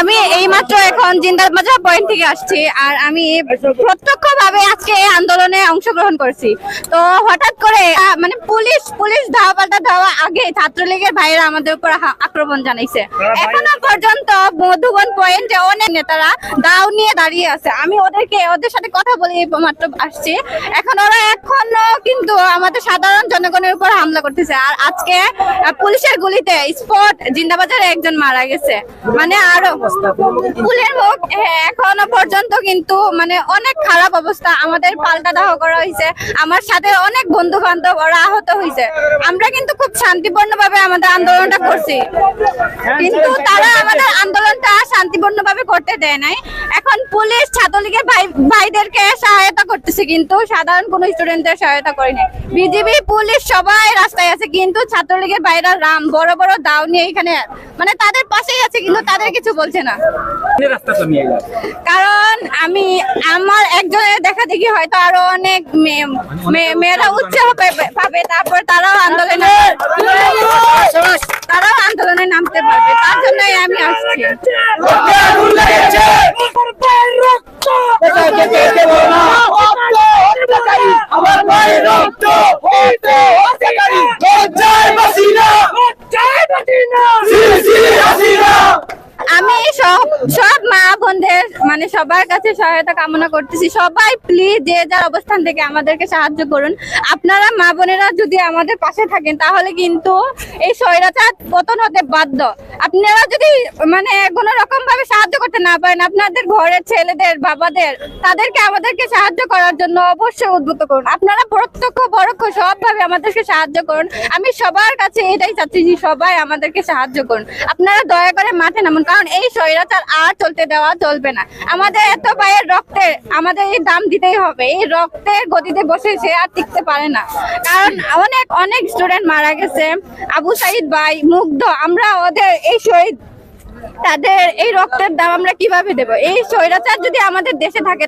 আমি এইমাত্র এখন জিন্দাবাজার পয়েন্ট থেকে আসছি, আর আমি প্রত্যক্ষভাবে আজকে এই আন্দোলনে অংশগ্রহণ করছি। তো হঠাৎ করে মানে পুলিশ ধাওয়া পাল্টা ধাওয়া আগে ছাত্রলীগের ভাইরা আমাদের উপর আক্রমণ জানাইছে। এখনো পর্যন্ত মধুবন পয়েন্টে অনেক নেতারা দাও নিয়ে দাঁড়িয়ে আছে। আমি ওদের সাথে কথা বলে মাত্র আসছি। এখনো কিন্তু আমাদের সাধারণ জনগণের উপর হামলা করতেছে। আর আজকে পুলিশের গুলিতে স্পট জিন্দাবাজারে একজন মারা গেছে। মানে আরো ফুলের মুখ এখনো পর্যন্ত কিন্তু মানে অনেক খারাপ অবস্থা। আমাদের পাল্টা দাহ করা হয়েছে, আমার সাথে অনেক বন্ধু বান্ধব ওরা আহত হয়েছে। আমরা কিন্তু খুব শান্তিপূর্ণ ভাবে আমাদের আন্দোলনটা করছি, কিন্তু তারা আমাদের আন্দোলনটা শান্তিপূর্ণ ভাবে করতে দেয় নাই। এখন পুলিশ ছাত্রলীগের ভাইদেরকে সহায়তা করতেছে, কিন্তু সাধারণ কোনো স্টুডেন্টদের সহায়তা করেনি। বিজিবি পুলিশ সবাই রাস্তায় আছে, কিন্তু ছাত্রলীগের ভাইরা বড় বড় দাও নিয়ে এখানে মানে তাদের পাশেই আছে, কিন্তু তাদের কিছু বলছে না। কারণ আমার একজনের দেখা দেখি হয়তো আরো অনেক মেয়েরা উৎসাহ পাবে, তারপর তারাও আন্দোলনে নামতে পারবে। তার জন্যই আমি আসছি। আমি সব মা বোনদের মানে সবার কাছে সহায়তা কামনা করতেছি। সবাই প্লিজ যে যার অবস্থান থেকে আমাদেরকে সাহায্য করুন। আপনারা মা বোনেরা যদি আমাদের পাশে থাকেন তাহলে কিন্তু এই স্বৈরাচার পতন হতে বাধ্য। আপনারা যদি মানে কোনো রকম ভাবে সাহায্য করতে না পারেন, আপনাদের ঘরের ছেলেদের বাবাদের তাদেরকে আমাদেরকে সাহায্য করার জন্য অবশ্যই উদ্বুদ্ধ করুন। আপনারা প্রত্যক্ষ পরোক্ষ সবভাবে আমাদেরকে সাহায্য করুন। আমি সবার কাছে এটাই চাচ্ছি যে সবাই আমাদেরকে সাহায্য করুন। আপনারা দয়া করে মাঠে নামুন, কারণ এই স্বৈরাচার আর চলতে দেওয়া চলবে না। আমাদের এত ভাইয়ের রক্তের আমাদের এই দাম দিতেই হবে। এই রক্তের গতিতে বসে সে আর টিকতে পারে না, কারণ অনেক স্টুডেন্ট মারা গেছে। আবু সাইদ ভাই, মুগ্ধ, আমরা ওদের এই শহীদ তাদের এই রক্তের দাম আমরা কিভাবে দেব? এই স্বৈরাচার যদি আমাদের দেশে থাকে